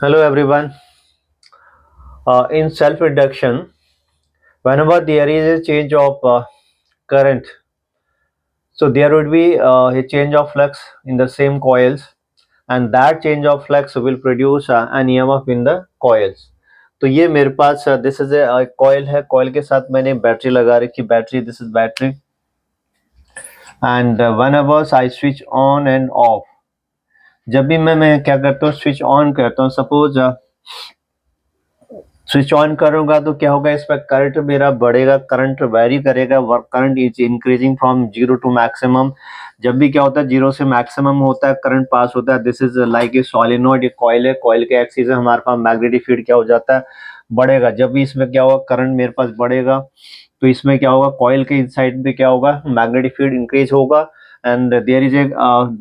Hello everyone. In self-induction, whenever there is a change of current, so there would be a change of flux in the same coils, and that change of flux will produce an EMF in the coils. तो ये मेरे पास this is a coil है. Coil के साथ मैंने battery लगा रखी. Battery, this is battery. And one ever I switch on end of. जब भी मैं क्या करता हूँ, स्विच ऑन करता हूँ. सपोज स्विच ऑन करूंगा तो क्या होगा, इस पर करंट मेरा बढ़ेगा, करंट वेरी करेगा. Work current is increasing from zero to maximum. जब भी क्या होता है, जीरो से मैक्सिमम होता है, करंट पास होता है. This is like a solenoid. एक कॉइल है, कॉइल के एक्सिस है हमारे पास. मैग्नेटिक फील्ड क्या हो जाता है, बढ़ेगा. जब भी इसमें क्या होगा, करंट मेरे पास बढ़ेगा, तो इसमें क्या होगा, कॉइल के साइड पे क्या होगा, मैग्नेटिक फील्ड इंक्रीज होगा. And there is a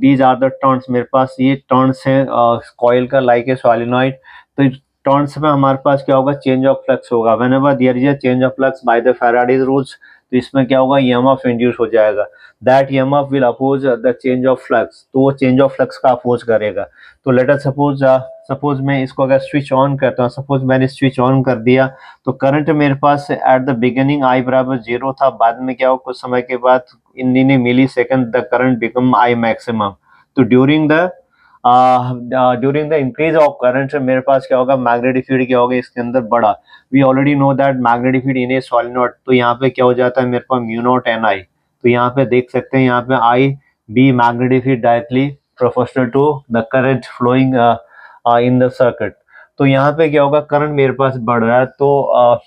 these are the turns. मेरे पास ये टर्न्स है कॉइल का, लाइक ए सॉलिनॉइड. तो टर्न्स में हमारे पास क्या होगा, चेंज ऑफ फ्लक्स होगा. Whenever there is a change of flux by the Faraday's rules, तो इसमें क्या होगा, ईएमएफ इंड्यूस हो जाएगा. That EMF will oppose the change of flux. तो वो चेंज ऑफ फ्लक्स का अपोज करेगा. तो लेट अस सपोज मैं इसको अगर स्विच ऑन करता हूँ. सपोज मैंने स्विच ऑन कर दिया, तो करंट मेरे पास एट द बिगिनिंग आई बराबर जीरो था. बाद में क्या होगा, कुछ समय के बाद in millisecond the current become I maximum. तो during the increase of current मेरे पास क्या होगा, मैग्नेटिक फील्ड क्या होगा इसके अंदर बड़ा. We already know that magnetic field in a solenoid. तो यहाँ पे क्या हो जाता है मेरे पास, म्यू नॉट एन आई. तो यहाँ पे देख सकते हैं, यहाँ पे I B magnetic field directly proportional to the current flowing in the circuit. तो यहाँ पे क्या होगा, करंट मेरे पास बढ़ रहा है. तो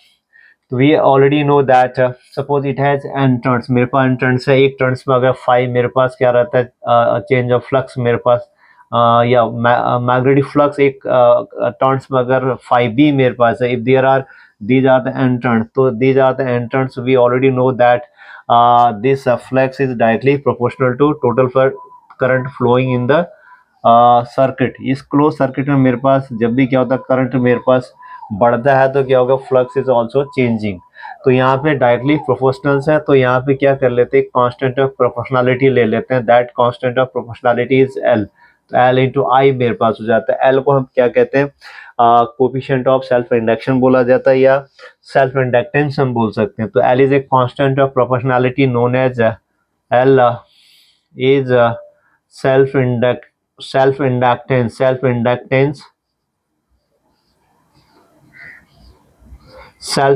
we already know that suppose it has N turns. मेरे पास एन टर्न्स है. एक टर्न्स में अगर फाइव मेरे पास क्या रहता है, चेंज ऑफ फ्लक्स मेरे पास, या मैग्नेटिक फ्लक्स एक टर्न्स में अगर 5b मेरे पास है. If there are these are the end turns, so these are the end turns. We already know that this flux is directly proportional to total current flowing in the circuit. इस close circuit में मेरे पास जब भी क्या होता है, current मेरे पास बढ़ता है, तो क्या होगा, फ्लक्स इज ऑल्सो चेंजिंग. तो यहाँ पे डायरेक्टली प्रोपोर्शनल्स है. तो यहाँ पे क्या कर लेते हैं, कांस्टेंट ऑफ प्रोपोर्शनलिटी ले लेते हैं. That constant of proportionality is L. तो एल इंटू आई मेरे पास हो जाता है. एल को हम क्या कहते हैं, कोफिशिएंट ऑफ सेल्फ इंडक्शन बोला जाता है, या सेल्फ इंडक्टेंस हम बोल सकते हैं. तो L is a constant of proportionality known as L is self induct self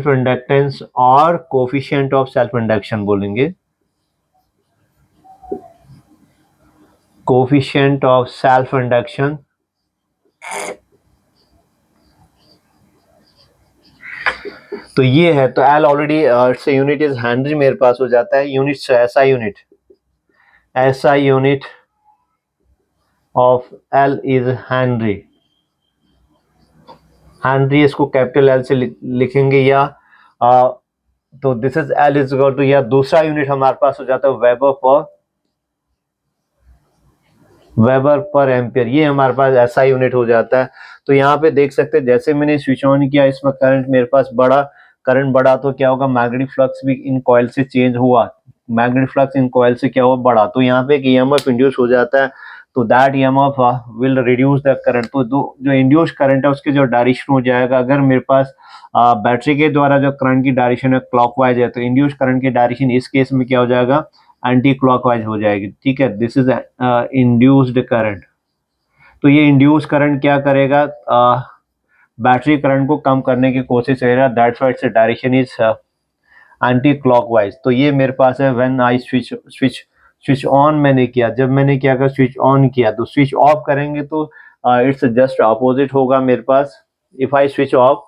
inductance और कोफिशिएंट ऑफ सेल्फ इंडक्शन बोलेंगे. Coefficient of self induction. तो ये है. तो L already it's unit is henry मेरे पास हो जाता है. Unit SI unit of L is henry. Henry इसको कैपिटल एल से लिखेंगे, या तो this is L is equal to, या दूसरा यूनिट हमारे पास हो जाता है वेबर पर एम्पियर. ये हमारे पास ऐसा यूनिट हो जाता है. तो यहाँ पे देख सकते हैं, जैसे मैंने स्विच ऑन किया, इसमें करंट मेरे पास बढ़ा. करंट बढ़ा तो क्या होगा, मैग्नेटिक फ्लक्स भी इन कॉइल से चेंज हुआ. मैग्नेटिक फ्लक्स इन कॉइल से क्या हुआ, बढ़ा. तो यहाँ पे एक ईएमएफ इंड्यूस हो जाता है. तो that EMF will reduce the current. तो जो इंड्यूस करंट है उसके जो डायरेक्शन हो जाएगा, अगर मेरे पास बैटरी के द्वारा जो करंट की डायरेक्शन है क्लॉकवाइज है, तो इंड्यूस करंट की डायरेक्शन इस केस में क्या हो जाएगा, एंटी क्लॉकवाइज हो जाएगी. ठीक है, दिस इज इंड्यूस्ड करंट. तो ये इंड्यूस करंट क्या करेगा, बैटरी करंट को कम करने की कोशिश करेगा. That's why its direction is anti clockwise. तो ये मेरे पास है. व्हेन आई स्विच ऑन मैंने किया, जब मैंने क्या कर स्विच ऑन किया, तो स्विच ऑफ करेंगे तो इट्स जस्ट अपोजिट होगा मेरे पास. If I switch off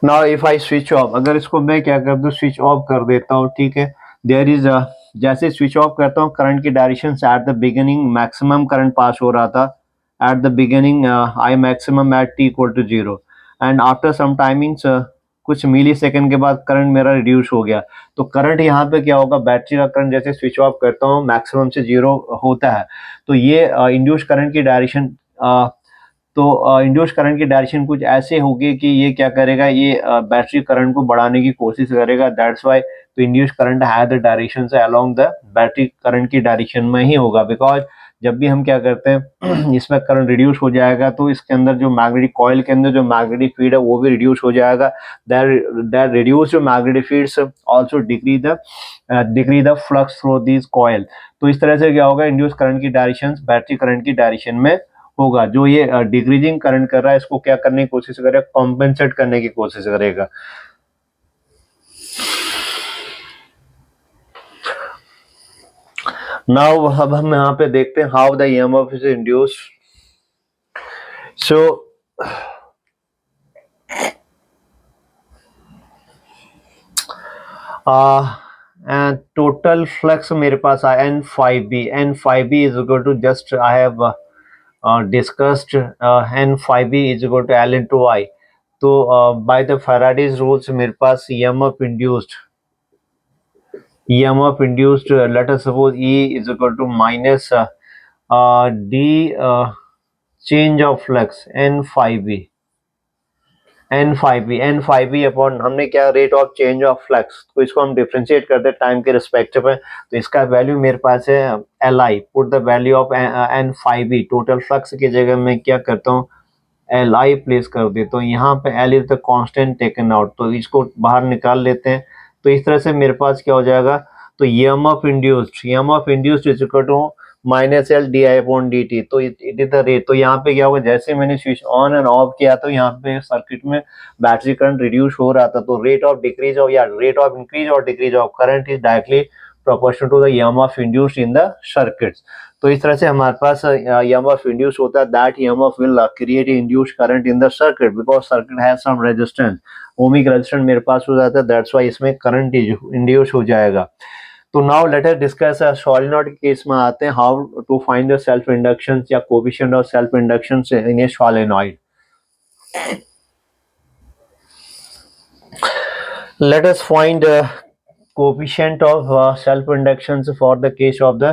now, if I switch off, अगर इसको मैं क्या कर दूं, स्विच ऑफ कर देता हूँ. ठीक है, देयर इज जैसे स्विच ऑफ करता हूँ, करंट की डायरेक्शन से at the beginning maximum current pass हो रहा था. At the beginning I maximum at t equal to zero. And after some timings, कुछ मिली सेकेंड के बाद करंट मेरा रिड्यूस हो गया. तो करंट यहाँ पे क्या होगा, बैटरी का करंट जैसे स्विच ऑफ करता हूँ मैक्सिमम से जीरो होता है. तो ये इंड्यूस करंट की डायरेक्शन, तो इंड्यूस करंट की डायरेक्शन कुछ ऐसे होगी कि ये क्या करेगा, ये बैटरी करंट को बढ़ाने की कोशिश करेगा. दैट्स वाई तो इंड्यूस करंट है द डायरेक्शन से अलोंग द बैटरी करंट की डायरेक्शन में ही होगा, बिकॉज जब भी हम क्या करते हैं इसमें करंट रिड्यूस हो जाएगा तो इसके अंदर जो मैग्नेटिक कॉइल के अंदर जो मैग्नेटिक फील्ड है वो भी रिड्यूस हो जाएगा। That reduce magnetic fields also decrease the flux through this coil. तो इस तरह से क्या होगा, इंड्यूस करंट की डायरेक्शन बैटरी करंट की डायरेक्शन में होगा। जो ये डिक्रीजिंग करंट कर रहा है इसको क्या करने की कोशिश करेगा, कॉम्पेंसेट करने की कोशिश करेगा। नाउ अब हम यहाँ पे देखते हैं how the EMF is induced. So and total flux मेरे पास आया N5B is equal to just I have discussed N5B is equal to L into I। तो by the Faraday's rules मेरे पास EMF induced let us suppose E is equal to minus D change of flux N5B upon हमने क्या rate of change of flux, तो इसको हम differentiate करते हैं time के रिस्पेक्टिव में। तो इसका वैल्यू मेरे पास है LI। Put the value of N5B total flux की जगह मैं क्या करता हूँ LI प्लेस कर देता हूँ। यहाँ पे L is the constant taken out, तो इसको बाहर निकाल लेते हैं। तो इस तरह से मेरे पास क्या हो जाएगा, तो EMF induced is equal to minus L D I upon D T. तो इट इज द रेट। तो यहाँ पे क्या होगा, जैसे मैंने स्विच ऑन एंड ऑफ किया तो यहाँ पे सर्किट में बैटरी करंट रिड्यूस हो रहा था। तो रेट ऑफ डिक्रीज ऑफ या रेट ऑफ इंक्रीज और decrease of current is directly proportional to the EMF induced in the circuits. तो इस तरह से हमारे पास EMF इंड्यूस होता है। That EMF will create induced current in the circuit because circuit has some resistance, ohmic resistance मेरे पास हो जाता है, दैट्स व्हाई इसमें करंट इंड्यूस हो जाएगा। तो now let us discuss solenoid के केस में आते हैं, how to find the self inductions या coefficient of self inductions in a solenoid. Let us find coefficient of self inductance for the case of the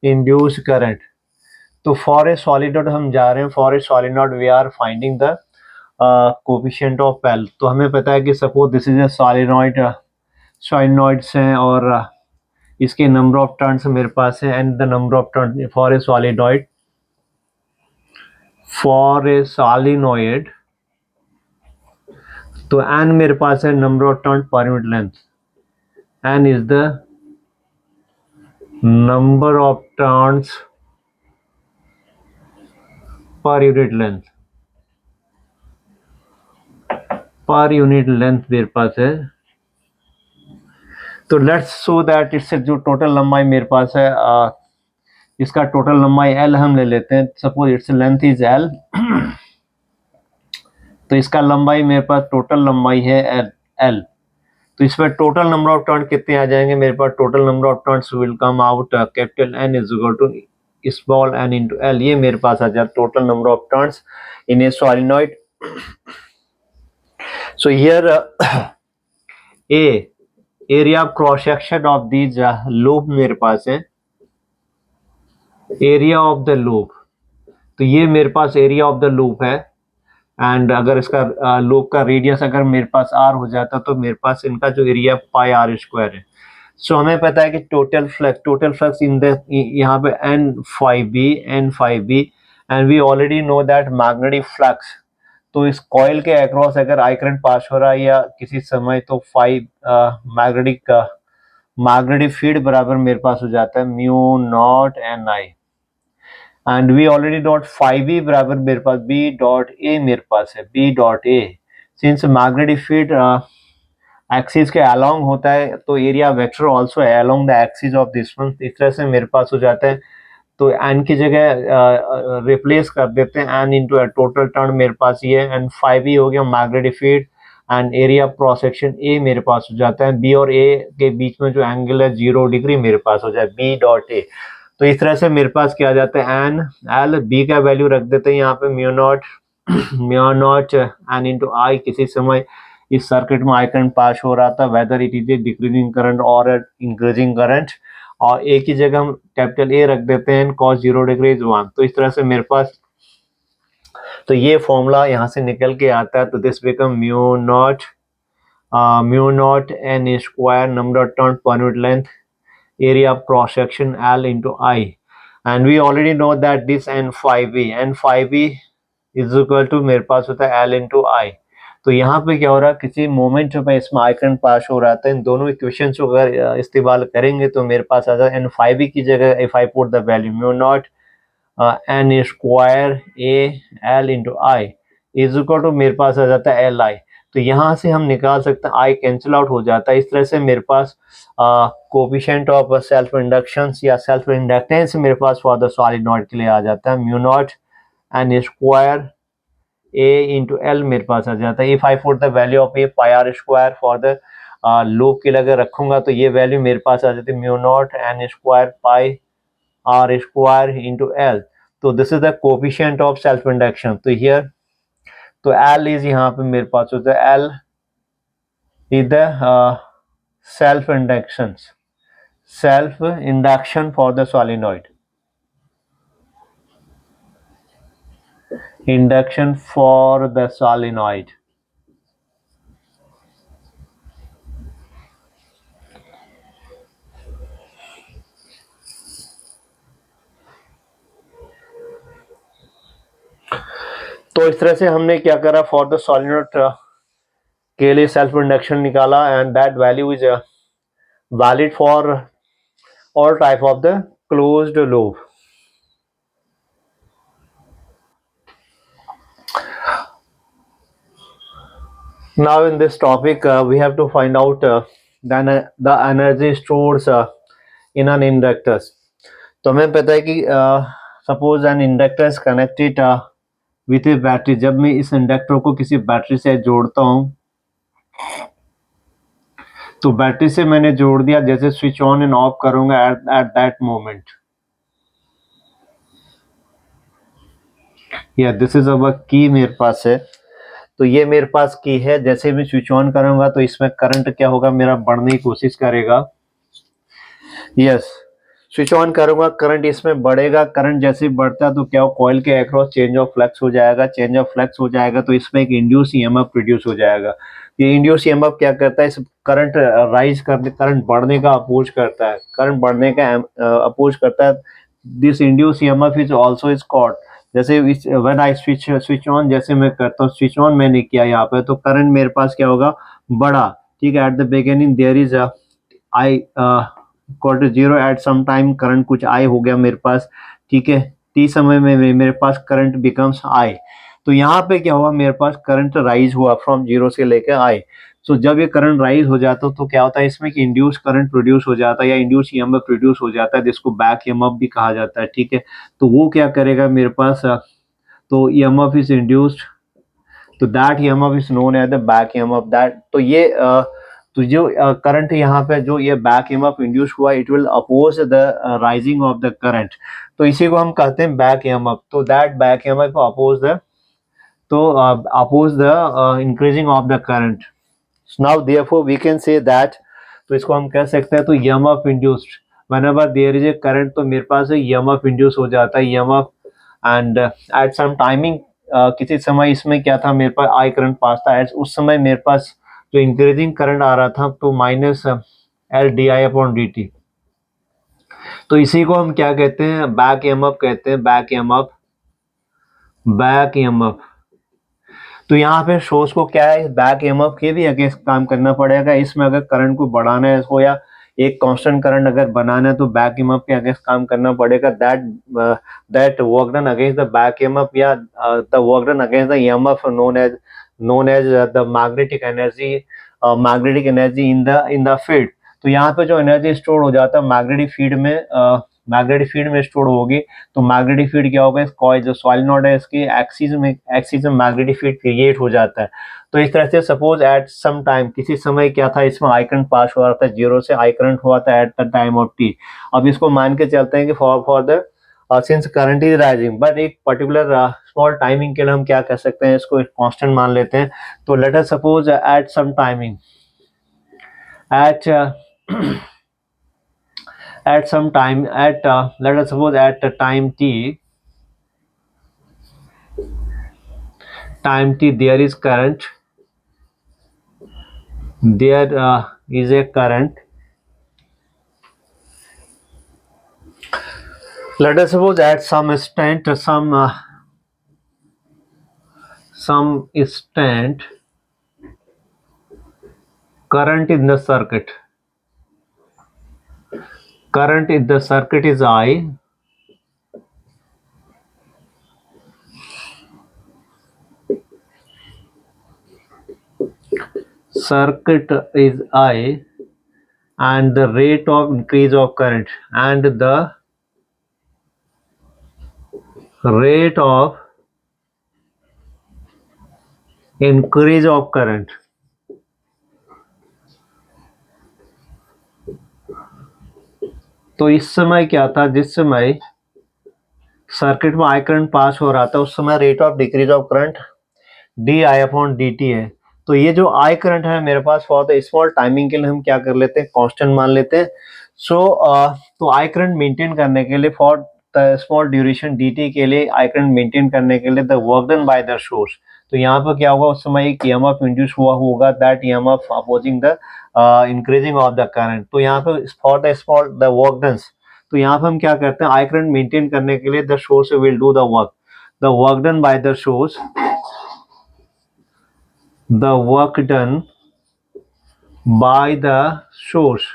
induced current। तो for a solenoid हम जा रहे हैं, for a solenoid we are finding the coefficient of L। तो हमें पता है कि suppose this is a solenoid, solenoids हैं और इसके नंबर ऑफ टर्न्स मेरे पास है and the number of turn for a solenoid तो एन मेरे पास है number of turn per unit length, n is the number of turns per unit length मेरे पास है। तो लेट्स सो दैट इससे जो टोटल लंबाई मेरे पास है इसका टोटल लंबाई L हम ले लेते हैं। Suppose its length is L तो इसका लंबाई मेरे पास टोटल लंबाई है L। तो इसमें टोटल नंबर ऑफ टर्न कितने आ जाएंगे, मेरे पास total number of turns will come out capital N is equal to small n into L। ये मेरे पास आ जाए total number of turns in a solenoid. So here a area of cross section of these loop मेरे पास है, area of the loop. तो ये मेरे पास एरिया ऑफ द लूप है एंड अगर इसका लूप का रेडियस अगर मेरे पास R हो जाता तो मेरे पास इनका जो एरिया पाई R स्क्वायर है। सो हमें पता है कि टोटल फ्लक्स इन द यहाँ पे N5B and we already know that magnetic flux. तो इस कॉइल के अक्रॉस अगर आई करंट पास हो रहा है या किसी समय तो मैग्नेटिक फील्ड बराबर मेरे पास हो जाता है mu naught NI and we already note 5B बराबर मेरे पास B डॉट A मेरे पास है B dot A। Since magnetic field axis के अलोंग होता है तो area vector also along the axis of this one. इस तरह से मेरे पास हो जाता है। तो एन की जगह रिप्लेस कर देते हैं एन इंटू टोटल टर्न मेरे पास ये एंड 5B हो गया magnetic field and area cross section A मेरे पास हो जाता है। B और A के बीच में जो एंगल है 0 डिग्री मेरे पास हो जाए B डॉट A। तो इस तरह से मेरे पास क्या आ जाता है एन एल B का वैल्यू रख देते हैं यहाँ पे म्यू नॉट एन इंटू आई। किसी समय इस सर्किट में आई करंट पास हो रहा था whether it is a decreasing current और इंक्रीजिंग करंट और A की जगह हम कैपिटल A रख देते हैं cos 0 डिग्री इज 1। तो इस तरह से मेरे पास तो ये फॉर्मूला यहाँ से निकल के आता है। तो this become mu naught N square number of turn per unit length area of cross section L into I and we already know that this N5e is equal to मेरे पास होता है L इंटू आई। तो यहाँ पे क्या हो रहा है, किसी मोमेंट में इसमें आई करंट पास हो रहा था, इन दोनों इक्वेशन को अगर इस्तेमाल करेंगे तो मेरे पास आ जाए N5e की जगह if I put the value mu naught N square A L into I is equal to मेरे पास आ जाता है Li। तो यहाँ से हम निकाल सकते हैं, आई कैंसिल आउट हो जाता है। इस तरह से मेरे पास कोफिशिएंट ऑफ सेल्फ इंडक्शंस या सेल्फ इंडक्टेंस मेरे पास फॉर द सॉलिनॉइड के लिए आ जाता है mu naught N square A into L मेरे पास आ जाता है। If I put the value of A pi r square for the loop के लिए अगर रखूंगा तो ये वैल्यू मेरे पास आ जाती है mu naught N square pi r square into L. तो this is the coefficient of self induction. तो हियर तो एल इज यहाँ पे मेरे पास होता है L is the self induction for the solenoid, induction for the solenoid. तो इस तरह से हमने क्या करा, फॉर द सॉलिनॉइड के लिए सेल्फ इंडक्शन निकाला and that value is valid for all type of the closed loop. Now in this topic we have to find out the energy stored in an inductors। तो हमें पता है कि suppose an inductor is connected with A battery. जब मैं इस inductor को किसी बैटरी से जोड़ता हूँ, तो बैटरी से मैंने जोड़ दिया, जैसे स्विच ऑन एंड ऑफ करूंगा एट दैट मोमेंट, या दिस इज अवर की मेरे पास है। तो ये मेरे पास की है, जैसे मैं स्विच ऑन करूंगा तो इसमें करंट क्या होगा, मेरा बढ़ने की कोशिश करेगा। यस, स्विच ऑन करूंगा करंट इसमें बढ़ेगा। करंट जैसे बढ़ता है तो क्या हो, कॉइल के अक्रॉस चेंज ऑफ फ्लक्स हो जाएगा। चेंज ऑफ फ्लक्स हो जाएगा तो इसमें एक इंड्यूस ईएमएफ प्रोड्यूस हो जाएगा। ये इंड्यूस ईएमएफ क्या करता है, इस करंट राइज करने, करंट बढ़ने का अपोज करता है, करंट बढ़ने का अपोज करता है। This induce EMF is also is called, जैसे व्हेन आई स्विच ऑन, जैसे मैं करता हूँ स्विच ऑन मैंने किया यहाँ पे, तो करंट मेरे पास क्या होगा, बढ़ा। ठीक है, at the beginning there is I equal to zero, at some time current कुछ आई हो गया मेरे पास। ठीक है, टी समय में मेरे पास करंट बिकम्स आई। तो यहाँ पे क्या हुआ, मेरे पास करंट राइज हुआ फ्रॉम जीरो से लेकर आई। सो जब ये करंट राइज हो जाता है तो क्या होता है, इसमें कि इंड्यूस करंट प्रोड्यूस हो जाता है या इंड्यूस ईएमएफ प्रोड्यूस हो जाता है, जिसको बैक ईएमएफ भी कहा जाता है। ठीक है, तो वो क्या करेगा मेरे पास, तो ईएमएफ इज इंड्यूस्ड, तो that EMF is known as the back EMF. That तो ये तो जो करंट यहाँ पे जो ये बैक ईएमएफ इंड्यूस हुआ, it will oppose the rising of the current, तो इसी को हम कहते हैं बैक ईएमएफ। तो that back EMF oppose the, तो oppose the increasing of the current. Now therefore we can say that, तो इसको हम कह सकते हैं, तो EMF induced whenever there is a current, तो मेरे पास ईएमएफ इंड्यूस हो जाता है, EMF. And at some timing, किसी समय इसमें क्या था, मेरे पास आई करंट पास था, उस समय मेरे पास जो इंक्रीजिंग करंट आ रहा था, तो minus L D I upon D T. तो इसी को हम क्या कहते हैं, बैक ईएमएफ कहते हैं, बैक ईएमएफ, बैक ईएमएफ। तो यहाँ पे सोर्स को क्या है, बैक ईएमएफ के भी अगेंस्ट काम करना पड़ेगा। इसमें अगर करंट को बढ़ाना है इसको, या एक कांस्टेंट करंट अगर बनाना है, तो बैक ईएमएफ के अगेंस्ट काम करना पड़ेगा। That work done against the back EMF, या the work done against the EMF known as the magnetic energy in the field. तो यहाँ पे जो एनर्जी स्टोर हो जाता है मैग्नेटिक फील्ड में स्टोर होगी। तो मैग्नेटिक फील्ड क्या होगा, इस कॉइल जो सॉलिनॉइड है इसकी एक्सिस में मैग्नेटिक फील्ड क्रिएट हो जाता है। तो इस तरह से सपोज एट सम टाइम, किसी समय क्या था, इसमें आई करंट पास हो रहा था, जीरो से आई करंट हुआ था at the time of T. अब इसको मान के चलते हैं कि for the sins current is rising, but एक पर्टिकुलर स्मॉल टाइमिंग के लिए हम क्या कर सकते हैं, इसको एक कांस्टेंट मान लेते हैं। तो let us suppose at some timing, at at some time, at let us suppose at the time t there is current, there is a current Let us suppose at some instant, some instant current in the circuit. Current in the circuit is I. Circuit is I, and the rate of increase of current and the rate of increase of current. तो इस समय क्या था, जिस समय circuit में I current pass हो रहा था उस समय rate of decrease of current D I upon D T है। तो ये जो आई करंट है मेरे पास फॉर द स्मॉल टाइमिंग के लिए हम क्या कर लेते हैं, कांस्टेंट मान लेते हैं। तो आई करंट मेंटेन करने के लिए for the small duration D T के लिए आई करंट मेंटेन करने के लिए the work done by the source. तो यहाँ पर क्या होगा, उस समय एक ईएमएफ इंड्यूस हुआ होगा, that EMF opposing the increasing of the current. तो यहाँ पे for the small the work done, तो यहाँ पे हम क्या करते हैं, आई करंट मेंटेन करने के लिए the source will do the work done by the source, the work done by the source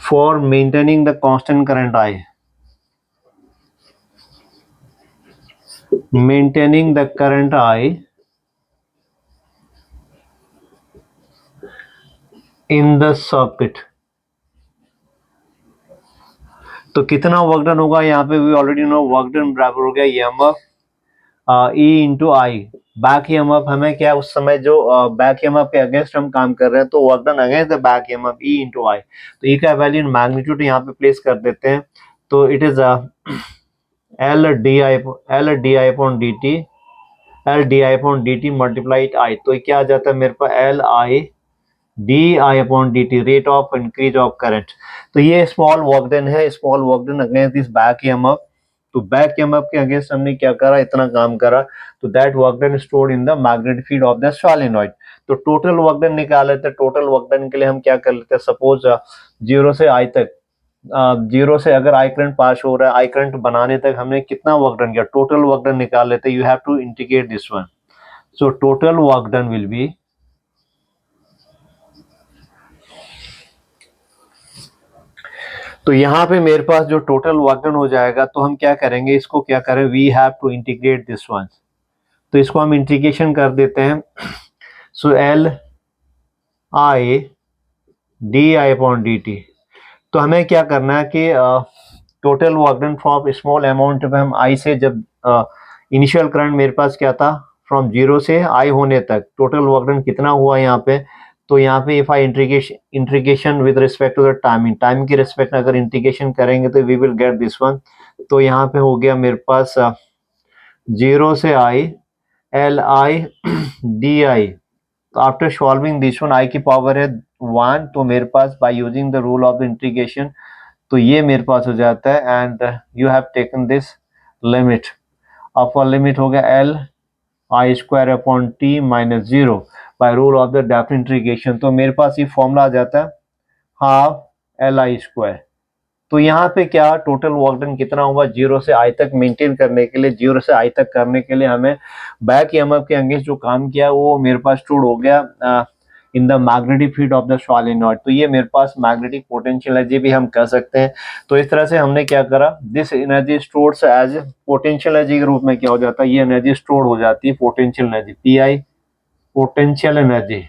for maintaining the constant current I, maintaining the current I in the circuit। तो कितना work done होगा यहाँ पे, we already know work done बराबर हो गया EMF E into I. Back EMF हमें क्या, उस समय जो बैक ईएमएफ के अगेंस्ट हम काम कर रहे हैं, तो work done against the back EMF E into I. तो ई का वैल्यू मैग्नीट्यूड यहाँ पे प्लेस कर देते हैं, तो it is L D I upon D T, L D I upon D T multiplied I. तो क्या आ जाता है मेरे पास, L I D I upon D T, rate of increase of current. तो ये स्मॉल वर्क डन है, small work done against this back EMF. तो बैक ईएमएफ के अगेंस्ट हमने क्या करा, इतना काम करा, तो that work done stored in the magnetic field of the solenoid. तो टोटल वर्क डन निकाल लेते हैं। टोटल वर्क डन के लिए हम क्या कर लेते हैं, सपोज जीरो से आई तक, जीरो से अगर आई करंट पास हो रहा है, आई करंट बनाने तक हमने कितना वर्क डन किया, टोटल वर्क डन निकाल लेते हैं। You have to integrate this one. So total work done will be, तो यहाँ पे मेरे पास जो टोटल वर्क डन हो जाएगा, तो हम क्या करेंगे, इसको क्या करें, we have to integrate this one. तो इसको हम इंटीग्रेशन कर देते हैं। So L I D I upon D T. तो हमें क्या करना है कि total work done from small amount पे हम आई से, जब इनिशियल करंट मेरे पास क्या था, फ्रॉम जीरो से आई होने तक टोटल वर्क डन कितना हुआ यहाँ पे। तो यहाँ पे if I integration with respect to the timing, time की रिस्पेक्ट अगर इंटीग्रेशन करेंगे तो we will get this one. तो यहाँ पे हो गया मेरे पास जीरो से I L I D I. तो after solving this one, I की पावर है 1, तो मेरे पास by using the rule of integration, तो ये मेरे पास हो जाता है, and you have taken this limit. Upper limit हो गया L I square upon T minus zero by rule of the depth integration. तो मेरे पास ये फॉर्मूला आ जाता है हाफ एल आई स्क्वायर। तो यहाँ पे क्या टोटल वर्क डन कितना हुआ, जीरो से आई तक मेंटेन करने के लिए, जीरो से आई तक करने के लिए हमें बैक ईएमएफ के अगेंस्ट जो काम किया वो मेरे पास स्टोर हो गया इन the magnetic field of the solenoid. तो ये मेरे पास मैग्नेटिक पोटेंशियल एनर्जी भी हम कह सकते हैं। तो इस तरह से हमने क्या करा, this energy stores as potential energy के रूप में क्या हो जाता है, ये एनर्जी स्टोर हो जाती है potential energy, P I potential energy,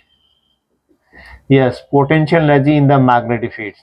yes potential energy in the magnetic field.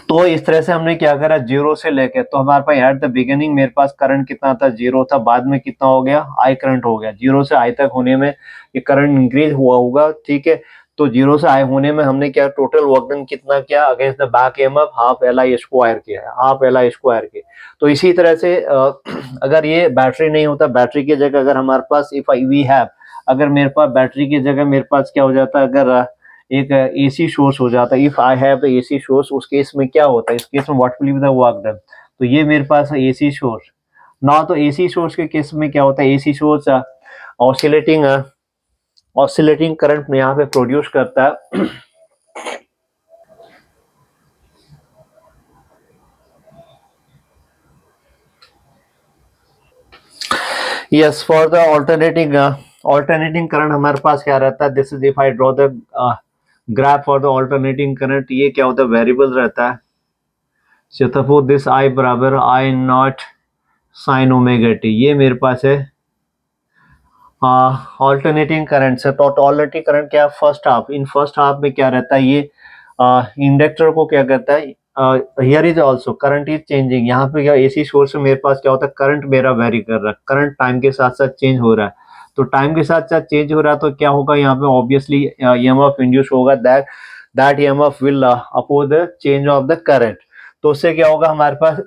तो इस तरह से हमने क्या करा, जीरो से लेके, तो हमारे पास एट द बिगिनिंग मेरे पास करंट कितना था, जीरो था, बाद में कितना हो गया, आई करंट हो गया। जीरो से आई तक होने में ये करंट इंक्रीज हुआ होगा, ठीक है। तो जीरो से आई होने में हमने क्या टोटल वर्क डन कितना किया against the back EMF, half L I square किया है, हाफ एल आई स्क्वायर के। तो इसी तरह से अगर ये बैटरी नहीं होता, बैटरी की जगह अगर हमारे पास इफ आई वी हैव, अगर मेरे पास बैटरी की जगह मेरे पास क्या हो जाता है, अगर एक एसी सोर्स हो जाता है, if I have the AC source, उस केस में क्या होता है, इस केस में what will be the work done. तो ये मेरे पास है एसी सोर्स ना। तो एसी सोर्स के केस में क्या होता है, एसी सोर्स ऑसिलेटिंग करंट में यहाँ पे प्रोड्यूस करता है yes for the alternating current हमारे पास क्या रहता है, this is if I draw the graph for the alternating current, ये क्या होता है, वेरिएबल रहता है। सपोज दिस आई बराबर आई नॉट साइन ओमेगा टी, ये मेरे पास है ऑल्टरनेटिंग करंट से। तो ऑल्टरनेटिंग करंट क्या है, first half, in first half में क्या रहता है, ये इंडक्टर को क्या करता है, here is also current is changing, यहाँ पे क्या एसी सोर्स में मेरे पास क्या होता है, करंट मेरा वेरी कर रहा है, करंट टाइम के साथ साथ चेंज हो रहा है। तो टाइम के साथ साथ चेंज हो रहा है तो क्या होगा, यहाँ पे ऑब्वियसली ईएमएफ इंड्यूस होगा, that EMF will oppose the change of the current. तो उससे क्या होगा हमारे पास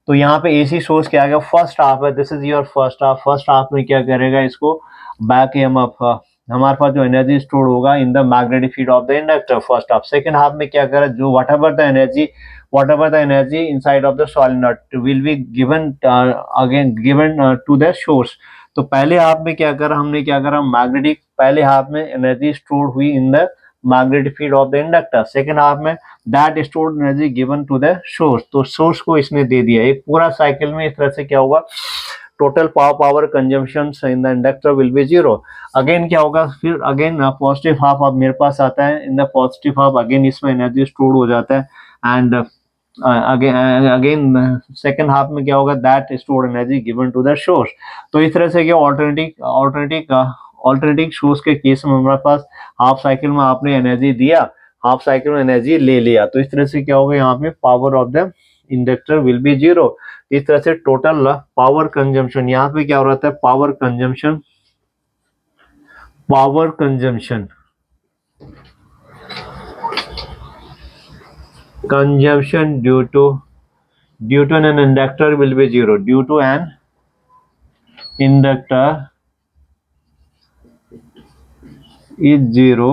तो यहाँ पे एसी सोर्स क्या आ गया, फर्स्ट हाफ है, this is your first half, first half में क्या करेगा, इसको बैक ईएमएफ हमारे पास जो एनर्जी स्टोर होगा इन the magnetic field of the inductor first half. Second half में क्या करेगा, जो whatever the energy inside of the solenoid will be given to the source। तो पहले हाफ में क्या करा हमने, क्या करा, मैग्नेटिक, पहले हाफ में एनर्जी स्टोर हुई in the magnetic field of the inductor, second half में that stored energy given to the source, तो सोर्स को इसने दे दिया। एक पूरा साइकिल में इस तरह से क्या होगा, total power consumption in the inductor will be zero. Again क्या होगा, फिर अगेन पॉजिटिव हाफ अब मेरे पास आता है, in the positive half again इसमें एनर्जी स्टोर हो जाता है एंड अगेन सेकेंड हाफ में क्या होगा, that stored energy given to the source. तो इस तरह से क्या ऑल्टरनेटिंग सोर्स के केस में हमारे पास हाफ साइकिल में आपने एनर्जी दिया, हाफ साइकिल में एनर्जी ले लिया, तो इस तरह से क्या होगा, यहाँ पे power of the inductor will be zero. इस तरह से टोटल पावर कंजम्पशन, यहाँ पे क्या हो रहा है, power consumption due to an inductor will be zero, due to an inductor is zero।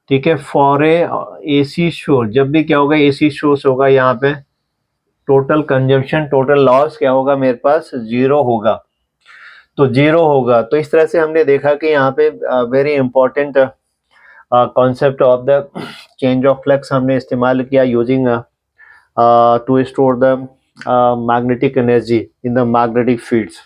ठीक है, फॉर एसी सोर्स, जब भी क्या होगा एसी सोर्स होगा, यहाँ पे टोटल कंजम्पशन, टोटल लॉस क्या होगा, मेरे पास जीरो होगा, तो जीरो होगा। तो इस तरह से हमने देखा कि यहाँ पे very important concept of the change of flux हमने इस्तेमाल किया using to store the magnetic energy in the magnetic fields.